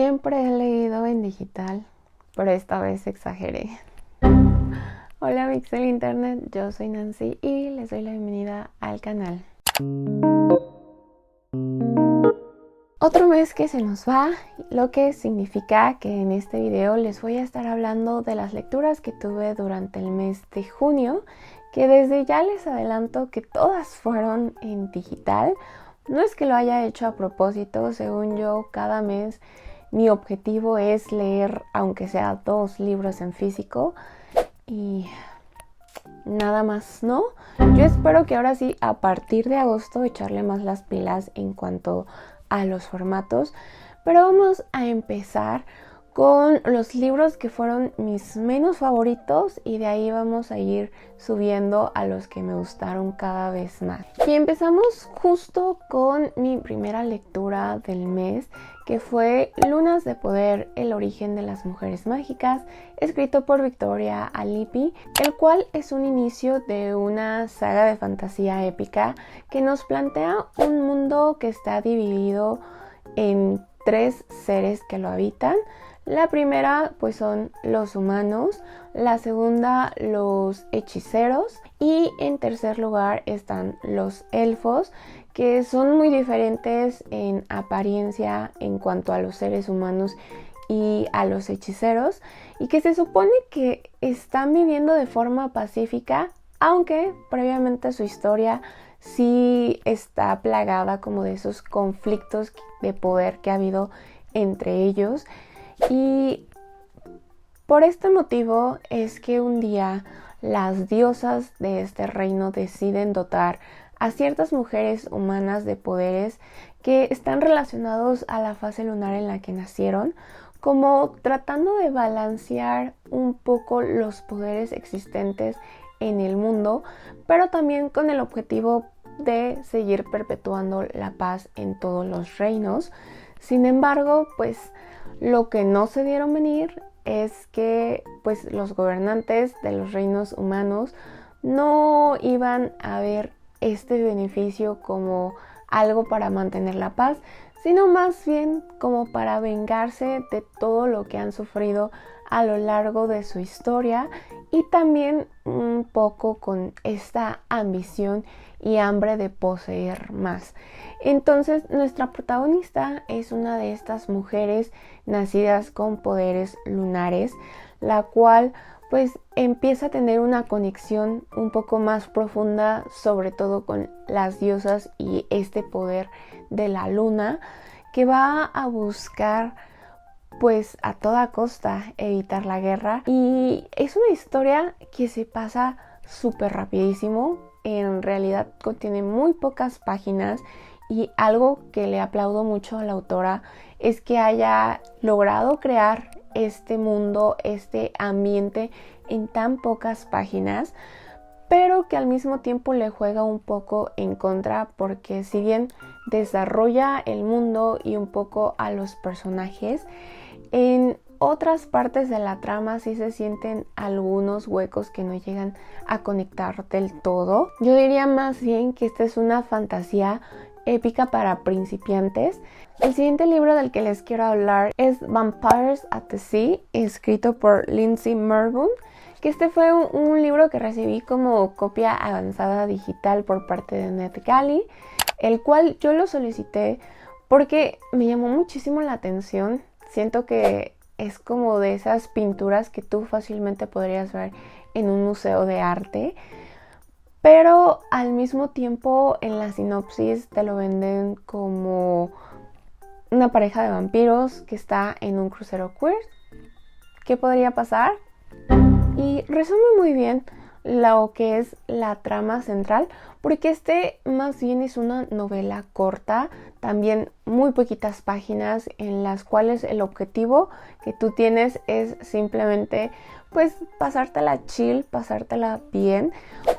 Siempre he leído en digital, pero esta vez exageré. Hola Mix del Internet, yo soy Nancy y les doy la bienvenida al canal. Otro mes que se nos va, lo que significa que en este video les voy a estar hablando de las lecturas que tuve durante el mes de junio, que desde ya les adelanto que todas fueron en digital. No es que lo haya hecho a propósito, según yo, cada mes mi objetivo es leer aunque sea 2 libros en físico y nada más, ¿no? Yo espero que ahora sí, a partir de agosto, echarle más las pilas en cuanto a los formatos, pero vamos a empezar con los libros que fueron mis menos favoritos y de ahí vamos a ir subiendo a los que me gustaron cada vez más. Y empezamos justo con mi primera lectura del mes, que fue Lunas de Poder, el origen de las mujeres mágicas, escrito por Victoria Alipi, el cual es un inicio de una saga de fantasía épica que nos plantea un mundo que está dividido en 3 seres que lo habitan. La primera pues son los humanos, la segunda los hechiceros y en tercer lugar están los elfos, que son muy diferentes en apariencia en cuanto a los seres humanos y a los hechiceros, y que se supone que están viviendo de forma pacífica, aunque previamente su historia sí está plagada como de esos conflictos de poder que ha habido entre ellos. Y por este motivo es que un día las diosas de este reino deciden dotar a ciertas mujeres humanas de poderes que están relacionados a la fase lunar en la que nacieron, como tratando de balancear un poco los poderes existentes en el mundo, pero también con el objetivo de seguir perpetuando la paz en todos los reinos. Sin embargo, pues lo que no se dieron venir es que pues los gobernantes de los reinos humanos no iban a ver este beneficio como algo para mantener la paz, sino más bien como para vengarse de todo lo que han sufrido a lo largo de su historia, y también un poco con esta ambición y hambre de poseer más. Entonces nuestra protagonista es una de estas mujeres nacidas con poderes lunares, la cual pues empieza a tener una conexión un poco más profunda, sobre todo con las diosas y este poder de la luna, que va a buscar pues a toda costa evitar la guerra. Y es una historia que se pasa súper rapidísimo. En realidad contiene muy pocas páginas, y algo que le aplaudo mucho a la autora es que haya logrado crear este mundo, este ambiente en tan pocas páginas, pero que al mismo tiempo le juega un poco en contra, porque si bien desarrolla el mundo y un poco a los personajes, en otras partes de la trama sí se sienten algunos huecos que no llegan a conectar del todo. Yo diría más bien que esta es una fantasía épica para principiantes. El siguiente libro del que les quiero hablar es Vampires at the Sea, escrito por Lindsay Mervyn, que este fue un libro que recibí como copia avanzada digital por parte de NetGalley, el cual yo lo solicité porque me llamó muchísimo la atención. Siento que es como de esas pinturas que tú fácilmente podrías ver en un museo de arte, pero al mismo tiempo en la sinopsis te lo venden como una pareja de vampiros que está en un crucero queer. ¿Qué podría pasar? Y resume muy bien lo que es la trama central, porque este más bien es una novela corta, también muy poquitas páginas, en las cuales el objetivo que tú tienes es simplemente pues pasártela chill, pasártela bien,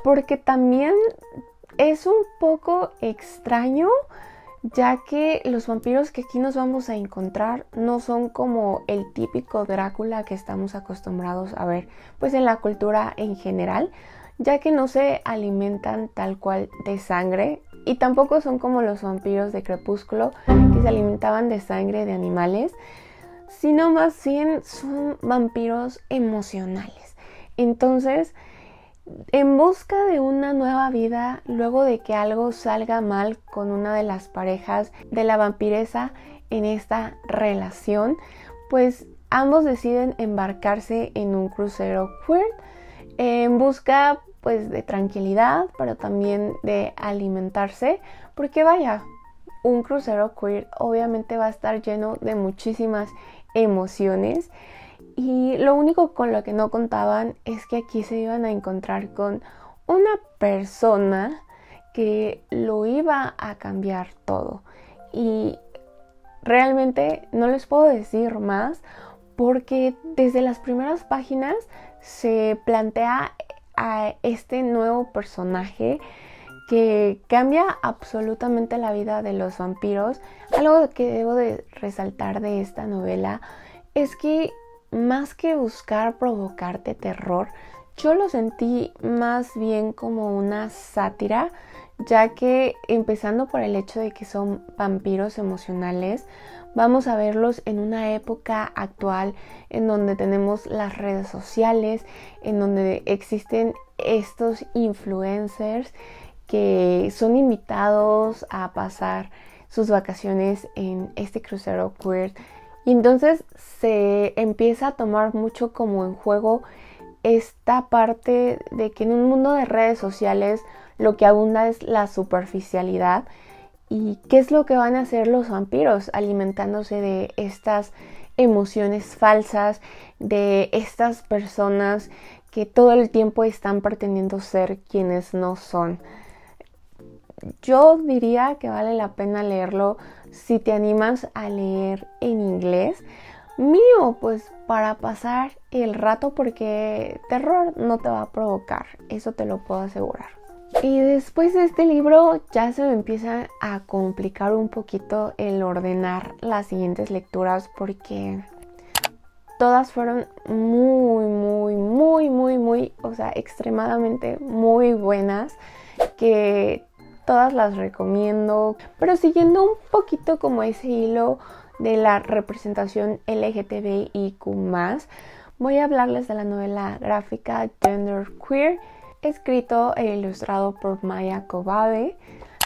porque también es un poco extraño, ya que los vampiros que aquí nos vamos a encontrar no son como el típico Drácula que estamos acostumbrados a ver pues en la cultura en general, ya que no se alimentan tal cual de sangre, y tampoco son como los vampiros de Crepúsculo que se alimentaban de sangre de animales, sino más bien son vampiros emocionales. Entonces, en busca de una nueva vida, luego de que algo salga mal con una de las parejas de la vampiresa en esta relación, pues ambos deciden embarcarse en un crucero queer en busca pues de tranquilidad, pero también de alimentarse, porque vaya, un crucero queer obviamente va a estar lleno de muchísimas emociones y lo único con lo que no contaban es que aquí se iban a encontrar con una persona que lo iba a cambiar todo. Y realmente no les puedo decir más porque desde las primeras páginas se plantea a este nuevo personaje que cambia absolutamente la vida de los vampiros. Algo que debo de resaltar de esta novela es que más que buscar provocarte terror, yo lo sentí más bien como una sátira, ya que empezando por el hecho de que son vampiros emocionales, vamos a verlos en una época actual en donde tenemos las redes sociales, en donde existen estos influencers que son invitados a pasar sus vacaciones en este crucero queer. Y entonces se empieza a tomar mucho como en juego esta parte de que en un mundo de redes sociales lo que abunda es la superficialidad. ¿Y qué es lo que van a hacer los vampiros? Alimentándose de estas emociones falsas, de estas personas que todo el tiempo están pretendiendo ser quienes no son. Yo diría que vale la pena leerlo si te animas a leer en inglés. Mío, pues para pasar el rato, porque terror no te va a provocar, eso te lo puedo asegurar. Y después de este libro ya se me empieza a complicar un poquito el ordenar las siguientes lecturas porque todas fueron muy, o sea, extremadamente muy buenas, que todas las recomiendo, pero siguiendo un poquito como ese hilo de la representación LGTBIQ+, voy a hablarles de la novela gráfica Gender Queer, escrito e ilustrado por Maya Kobabe,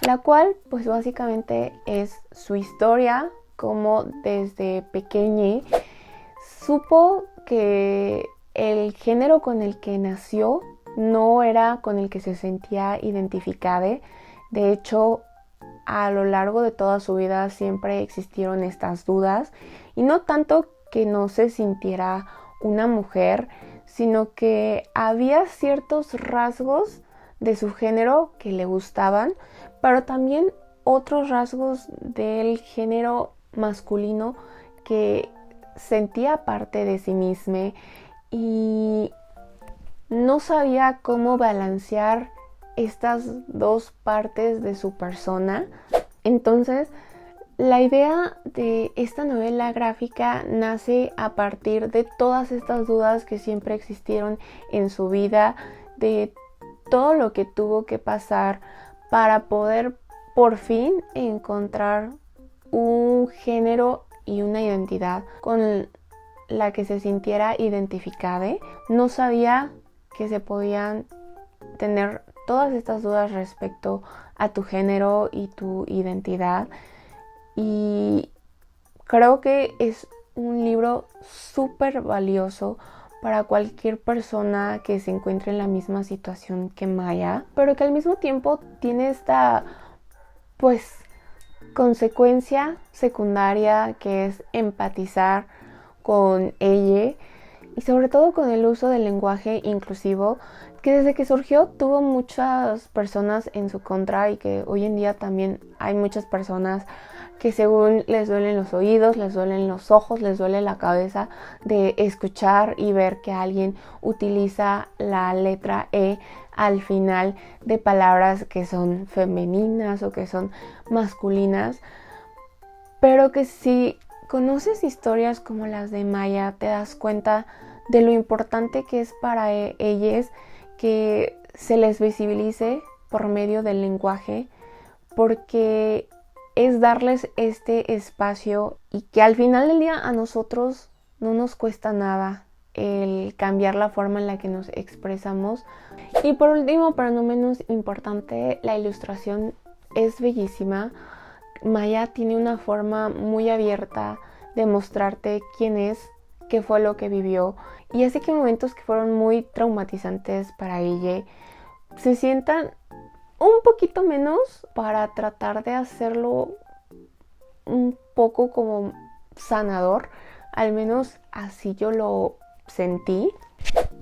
la cual pues básicamente es su historia, como desde pequeña supo que el género con el que nació no era con el que se sentía identificada. De hecho, a lo largo de toda su vida siempre existieron estas dudas, y no tanto que no se sintiera una mujer, sino que había ciertos rasgos de su género que le gustaban, pero también otros rasgos del género masculino que sentía parte de sí misma y no sabía cómo balancear estas dos partes de su persona. Entonces, la idea de esta novela gráfica nace a partir de todas estas dudas que siempre existieron en su vida, de todo lo que tuvo que pasar para poder por fin encontrar un género y una identidad con la que se sintiera identificada. No sabía que se podían tener todas estas dudas respecto a tu género y tu identidad, y creo que es un libro súper valioso para cualquier persona que se encuentre en la misma situación que Maya, pero que al mismo tiempo tiene esta pues consecuencia secundaria que es empatizar con ella, y sobre todo con el uso del lenguaje inclusivo, que desde que surgió tuvo muchas personas en su contra, y que hoy en día también hay muchas personas que según les duelen los oídos, les duelen los ojos, les duele la cabeza de escuchar y ver que alguien utiliza la letra E al final de palabras que son femeninas o que son masculinas, pero que si conoces historias como las de Maya te das cuenta de lo importante que es para ellas que se les visibilice por medio del lenguaje, porque es darles este espacio y que al final del día a nosotros no nos cuesta nada el cambiar la forma en la que nos expresamos. Y por último, pero no menos importante, la ilustración es bellísima. Maya tiene una forma muy abierta de mostrarte quién es, qué fue lo que vivió, y hace que momentos que fueron muy traumatizantes para ella se sientan un poquito menos, para tratar de hacerlo un poco como sanador. Al menos así yo lo sentí.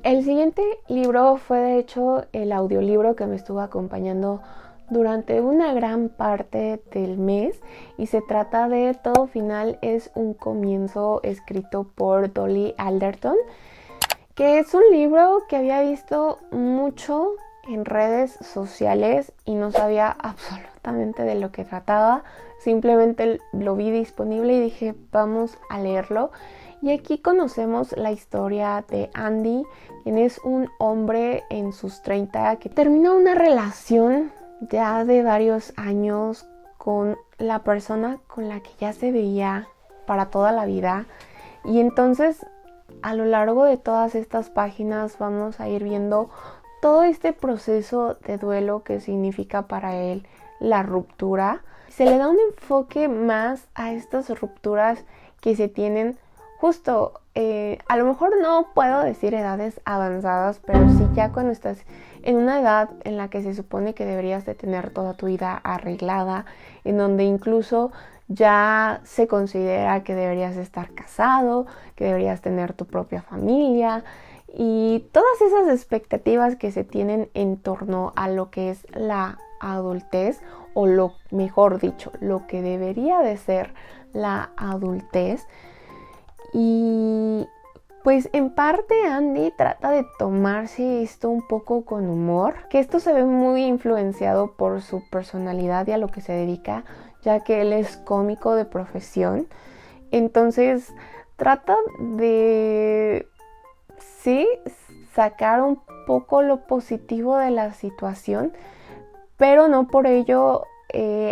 El siguiente libro fue de hecho el audiolibro que me estuvo acompañando durante una gran parte del mes, y se trata de Todo Final es un Comienzo, escrito por Dolly Alderton, que es un libro que había visto mucho en redes sociales y no sabía absolutamente de lo que trataba. Simplemente lo vi disponible y dije, vamos a leerlo. Y aquí conocemos la historia de Andy, quien es un hombre en sus 30 que terminó una relación ya de varios años con la persona con la que ya se veía para toda la vida. Y entonces a lo largo de todas estas páginas vamos a ir viendo todo este proceso de duelo que significa para él la ruptura. Se le da un enfoque más a estas rupturas que se tienen justo, a lo mejor no puedo decir edades avanzadas, pero sí ya cuando estás en una edad en la que se supone que deberías de tener toda tu vida arreglada, en donde incluso ya se considera que deberías estar casado, que deberías tener tu propia familia, y todas esas expectativas que se tienen en torno a lo que es la adultez, o lo mejor dicho, lo que debería de ser la adultez. Y pues en parte Andy trata de tomarse esto un poco con humor, que esto se ve muy influenciado por su personalidad y a lo que se dedica, ya que él es cómico de profesión. Entonces trata de, sí, sacar un poco lo positivo de la situación, pero no por ello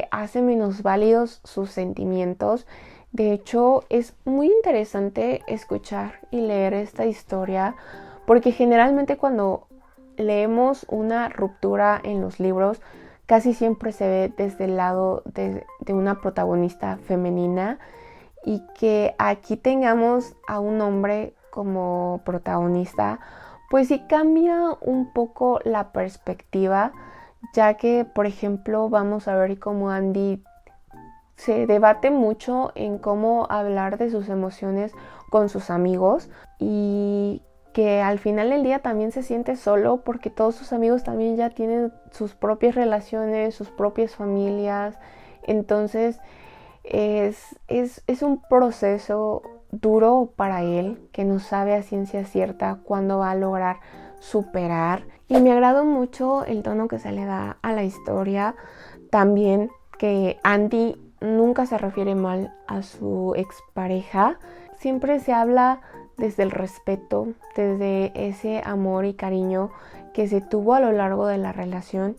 hace menos válidos sus sentimientos. De hecho, es muy interesante escuchar y leer esta historia, porque generalmente cuando leemos una ruptura en los libros, casi siempre se ve desde el lado de una protagonista femenina, y que aquí tengamos a un hombre como protagonista, pues sí cambia un poco la perspectiva, ya que, por ejemplo, vamos a ver cómo Andy se debate mucho en cómo hablar de sus emociones con sus amigos, y que al final del día también se siente solo porque todos sus amigos también ya tienen sus propias relaciones, sus propias familias. Entonces es un proceso duro para él, que no sabe a ciencia cierta cuándo va a lograr superar. Y me agradó mucho el tono que se le da a la historia. También que Andy nunca se refiere mal a su expareja. Siempre se habla desde el respeto, desde ese amor y cariño que se tuvo a lo largo de la relación.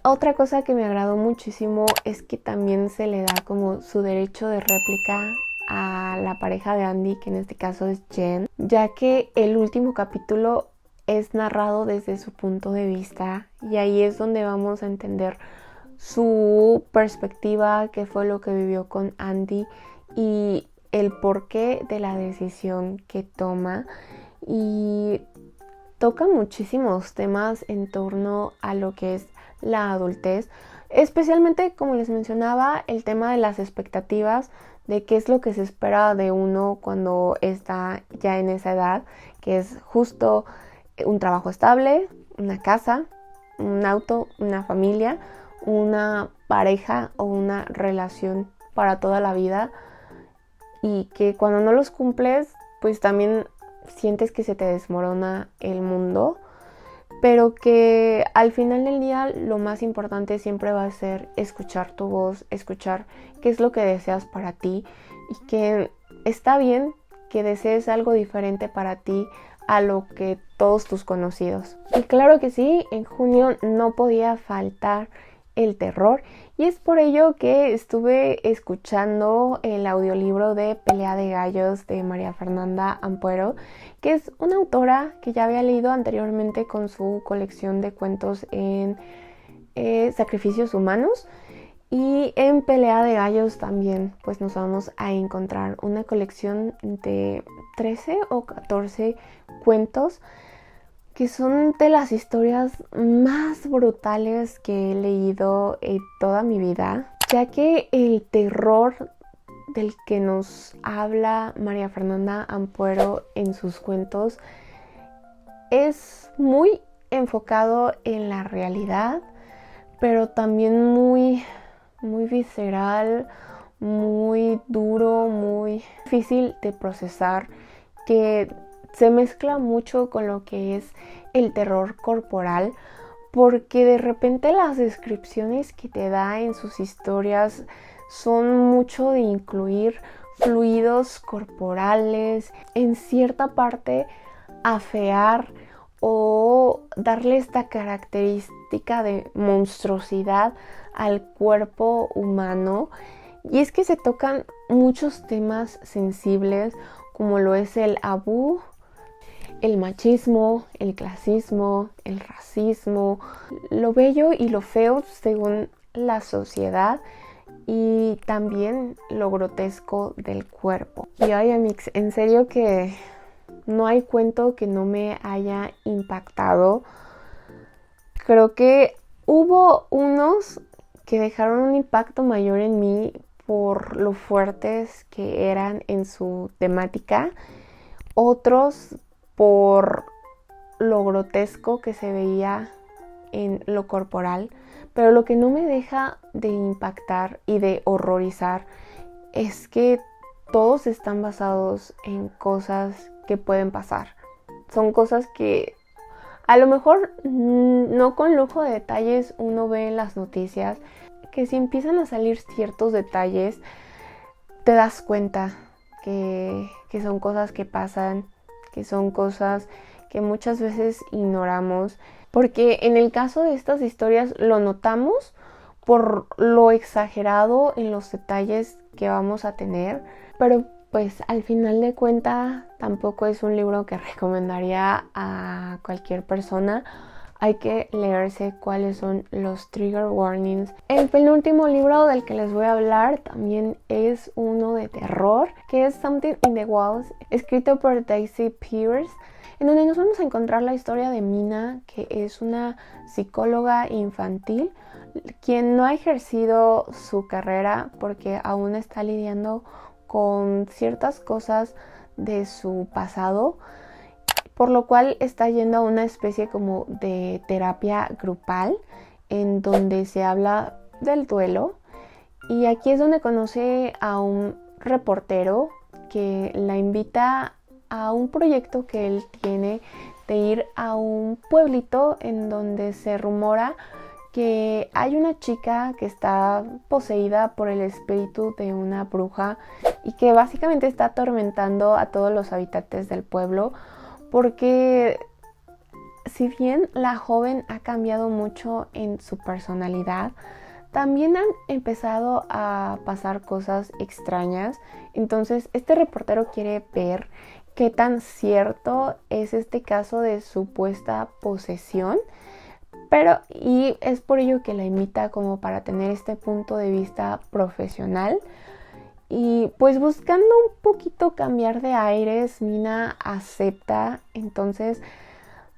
Otra cosa que me agradó muchísimo es que también se le da como su derecho de réplica a la pareja de Andy, que en este caso es Jen, ya que el último capítulo es narrado desde su punto de vista, y ahí es donde vamos a entender su perspectiva, qué fue lo que vivió con Andy y el porqué de la decisión que toma. Y toca muchísimos temas en torno a lo que es la adultez, especialmente, como les mencionaba, el tema de las expectativas, de qué es lo que se espera de uno cuando está ya en esa edad, que es justo un trabajo estable, una casa, un auto, una familia, una pareja o una relación para toda la vida, y que cuando no los cumples, pues también sientes que se te desmorona el mundo, pero que al final del día lo más importante siempre va a ser escuchar tu voz, escuchar qué es lo que deseas para ti, y que está bien que desees algo diferente para ti a lo que todos tus conocidos. Y claro que sí, en junio no podía faltar el terror, y es por ello que estuve escuchando el audiolibro de Pelea de Gallos de María Fernanda Ampuero, que es una autora que ya había leído anteriormente con su colección de cuentos en Sacrificios Humanos. Y en Pelea de Gallos también pues nos vamos a encontrar una colección de 13 o 14 cuentos que son de las historias más brutales que he leído en toda mi vida, ya que el terror del que nos habla María Fernanda Ampuero en sus cuentos es muy enfocado en la realidad, pero también muy visceral, muy duro, muy difícil de procesar, que se mezcla mucho con lo que es el terror corporal, porque de repente las descripciones que te da en sus historias son mucho de incluir fluidos corporales, en cierta parte afear o darle esta característica de monstruosidad al cuerpo humano. Y es que se tocan muchos temas sensibles, como lo es el abú, el machismo, el clasismo, el racismo, lo bello y lo feo según la sociedad, y también lo grotesco del cuerpo. Y ay, amix, en serio que no hay cuento que no me haya impactado. Creo que hubo unos que dejaron un impacto mayor en mí por lo fuertes que eran en su temática, otros por lo grotesco que se veía en lo corporal, pero lo que no me deja de impactar y de horrorizar es que todos están basados en cosas que pueden pasar. Son cosas que a lo mejor no con lujo de detalles uno ve en las noticias, que si empiezan a salir ciertos detalles te das cuenta que son cosas que pasan, que son cosas que muchas veces ignoramos, porque en el caso de estas historias lo notamos por lo exagerado en los detalles que vamos a tener, pero pues al final de cuentas tampoco es un libro que recomendaría a cualquier persona. Hay que leerse cuáles son los trigger warnings. El penúltimo libro del que les voy a hablar también es uno de terror, que es Something in the Walls, escrito por Daisy Pierce, en donde nos vamos a encontrar la historia de Mina, que es una psicóloga infantil, quien no ha ejercido su carrera porque aún está lidiando con ciertas cosas de su pasado, por lo cual está yendo a una especie como de terapia grupal en donde se habla del duelo, y aquí es donde conoce a un reportero que la invita a un proyecto que él tiene de ir a un pueblito en donde se rumora que hay una chica que está poseída por el espíritu de una bruja y que básicamente está atormentando a todos los habitantes del pueblo, porque si bien la joven ha cambiado mucho en su personalidad, también han empezado a pasar cosas extrañas. Entonces este reportero quiere ver qué tan cierto es este caso de supuesta posesión, y es por ello que la invita como para tener este punto de vista profesional. Y pues buscando un poquito cambiar de aires, Mina acepta. Entonces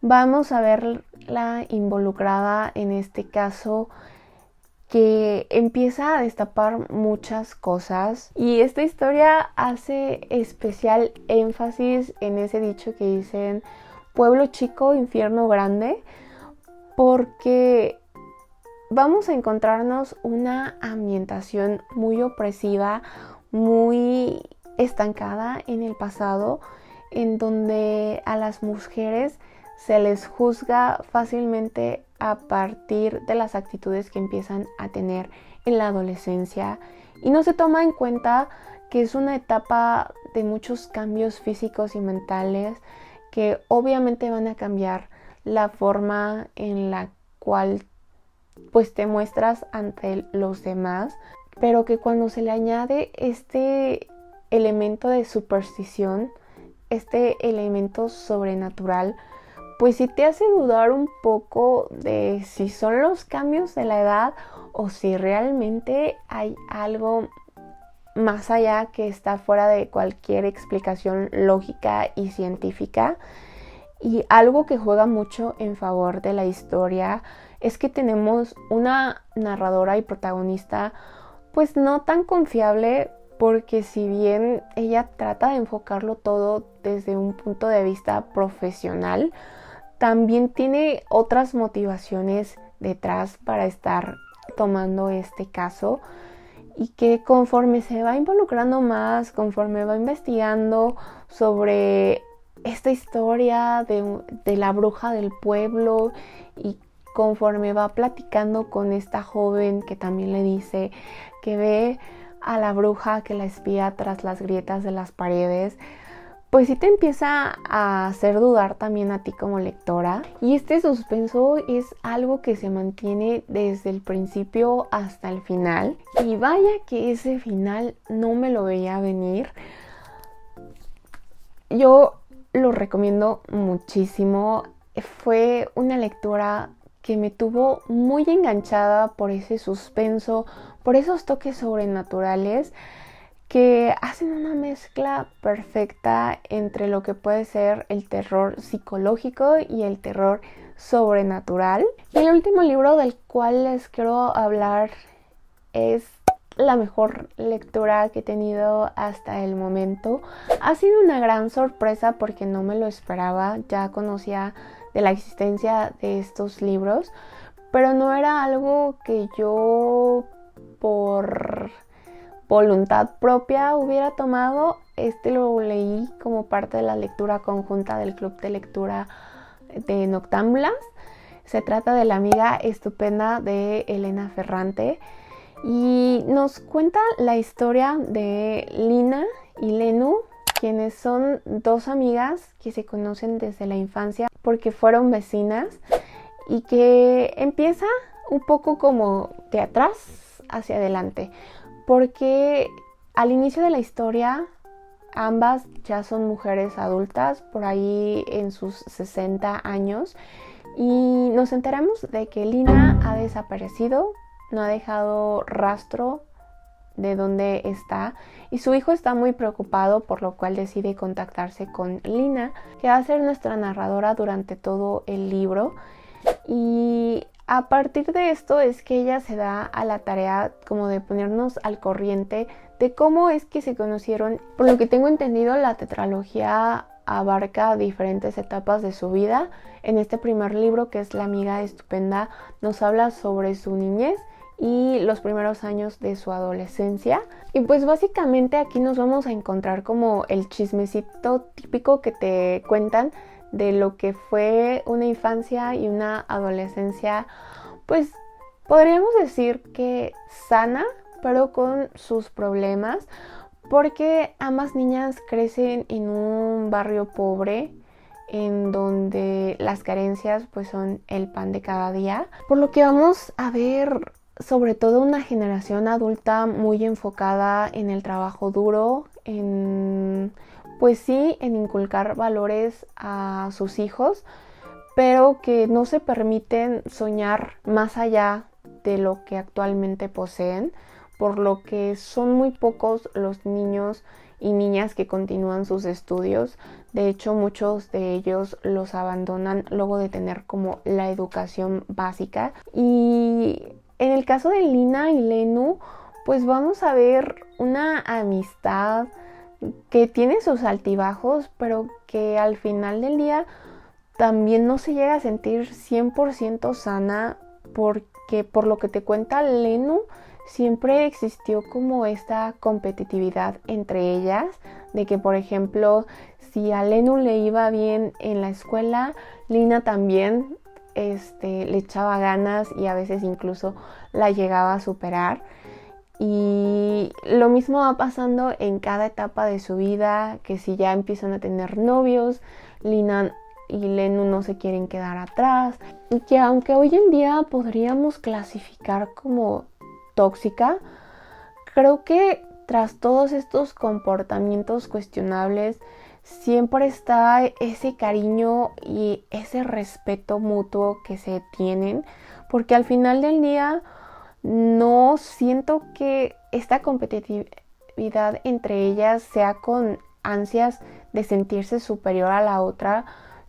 vamos a verla involucrada en este caso, que empieza a destapar muchas cosas. Y esta historia hace especial énfasis en ese dicho que dicen: pueblo chico, infierno grande, porque vamos a encontrarnos una ambientación muy opresiva, muy estancada en el pasado, en donde a las mujeres se les juzga fácilmente a partir de las actitudes que empiezan a tener en la adolescencia, y no se toma en cuenta que es una etapa de muchos cambios físicos y mentales que obviamente van a cambiar la forma en la cual pues te muestras ante los demás, pero que cuando se le añade este elemento de superstición, este elemento sobrenatural, pues sí te hace dudar un poco de si son los cambios de la edad o si realmente hay algo más allá que está fuera de cualquier explicación lógica y científica. Y algo que juega mucho en favor de la historia es que tenemos una narradora y protagonista pues no tan confiable, porque si bien ella trata de enfocarlo todo desde un punto de vista profesional, también tiene otras motivaciones detrás para estar tomando este caso, y que conforme se va involucrando más, conforme va investigando sobre esta historia de la bruja del pueblo, y conforme va platicando con esta joven que también le dice que ve a la bruja que la espía tras las grietas de las paredes, pues sí te empieza a hacer dudar también a ti como lectora. Y este suspenso es algo que se mantiene desde el principio hasta el final. Y vaya que ese final no me lo veía venir. Yo lo recomiendo muchísimo. Fue una lectura que me tuvo muy enganchada por ese suspenso, por esos toques sobrenaturales que hacen una mezcla perfecta entre lo que puede ser el terror psicológico y el terror sobrenatural. Y el último libro del cual les quiero hablar es la mejor lectura que he tenido hasta el momento. Ha sido una gran sorpresa porque no me lo esperaba, ya conocía de la existencia de estos libros, pero no era algo que yo por voluntad propia hubiera tomado. Este lo leí como parte de la lectura conjunta del club de lectura de Noctámbulas. Se trata de La amiga estupenda de Elena Ferrante y nos cuenta la historia de Lina y Lenu, quienes son dos amigas que se conocen desde la infancia porque fueron vecinas, y que empieza un poco como de atrás hacia adelante, porque al inicio de la historia ambas ya son mujeres adultas, por ahí en sus 60 años, y nos enteramos de que Lina ha desaparecido, no ha dejado rastro de dónde está, y su hijo está muy preocupado, por lo cual decide contactarse con Lina, que va a ser nuestra narradora durante todo el libro. Y a partir de esto es que ella se da a la tarea como de ponernos al corriente de cómo es que se conocieron. Por lo que tengo entendido, la tetralogía abarca diferentes etapas de su vida. En este primer libro, que es La amiga estupenda, nos habla sobre su niñez y los primeros años de su adolescencia. Y pues básicamente aquí nos vamos a encontrar como el chismecito típico que te cuentan de lo que fue una infancia y una adolescencia, pues podríamos decir que sana, pero con sus problemas, porque ambas niñas crecen en un barrio pobre en donde las carencias pues son el pan de cada día, por lo que vamos a ver sobre todo una generación adulta muy enfocada en el trabajo duro, pues sí, en inculcar valores a sus hijos, pero que no se permiten soñar más allá de lo que actualmente poseen, por lo que son muy pocos los niños y niñas que continúan sus estudios. De hecho, muchos de ellos los abandonan luego de tener como la educación básica. Y en el caso de Lina y Lenu, pues vamos a ver una amistad que tiene sus altibajos, pero que al final del día también no se llega a sentir 100% sana, porque por lo que te cuenta Lenu, siempre existió como esta competitividad entre ellas, de que por ejemplo, si a Lenu le iba bien en la escuela, Lina también le echaba ganas y a veces incluso la llegaba a superar. Y lo mismo va pasando en cada etapa de su vida, que si ya empiezan a tener novios, Lina y Lennu no se quieren quedar atrás, y que aunque hoy en día podríamos clasificar como tóxica, creo que tras todos estos comportamientos cuestionables siempre está ese cariño y ese respeto mutuo que se tienen, porque al final del día no siento que esta competitividad entre ellas sea con ansias de sentirse superior a la otra,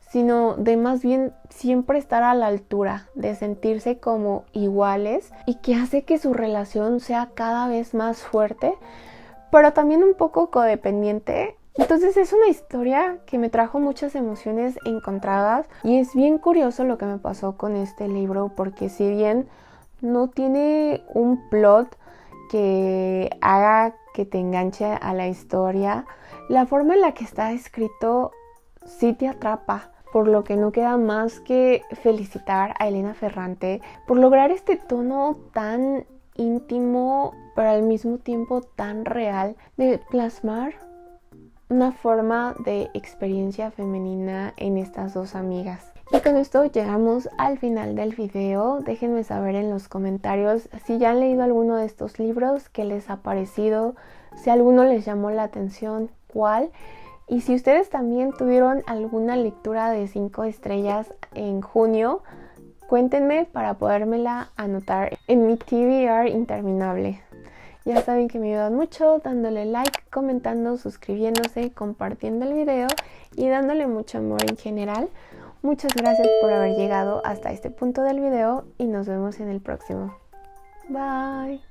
sino de más bien siempre estar a la altura, de sentirse como iguales, y que hace que su relación sea cada vez más fuerte, pero también un poco codependiente. Entonces es una historia que me trajo muchas emociones encontradas, y es bien curioso lo que me pasó con este libro, porque si bien no tiene un plot que haga que te enganche a la historia, la forma en la que está escrito sí te atrapa, por lo que no queda más que felicitar a Elena Ferrante por lograr este tono tan íntimo, pero al mismo tiempo tan real, de plasmar una forma de experiencia femenina en estas dos amigas. Y con esto llegamos al final del video. Déjenme saber en los comentarios si ya han leído alguno de estos libros, qué les ha parecido, si alguno les llamó la atención, cuál. Y si ustedes también tuvieron alguna lectura de 5 estrellas en junio, cuéntenme para podérmela anotar en mi TBR interminable. Ya saben que me ayudan mucho dándole like, comentando, suscribiéndose, compartiendo el video y dándole mucho amor en general. Muchas gracias por haber llegado hasta este punto del video y nos vemos en el próximo. Bye.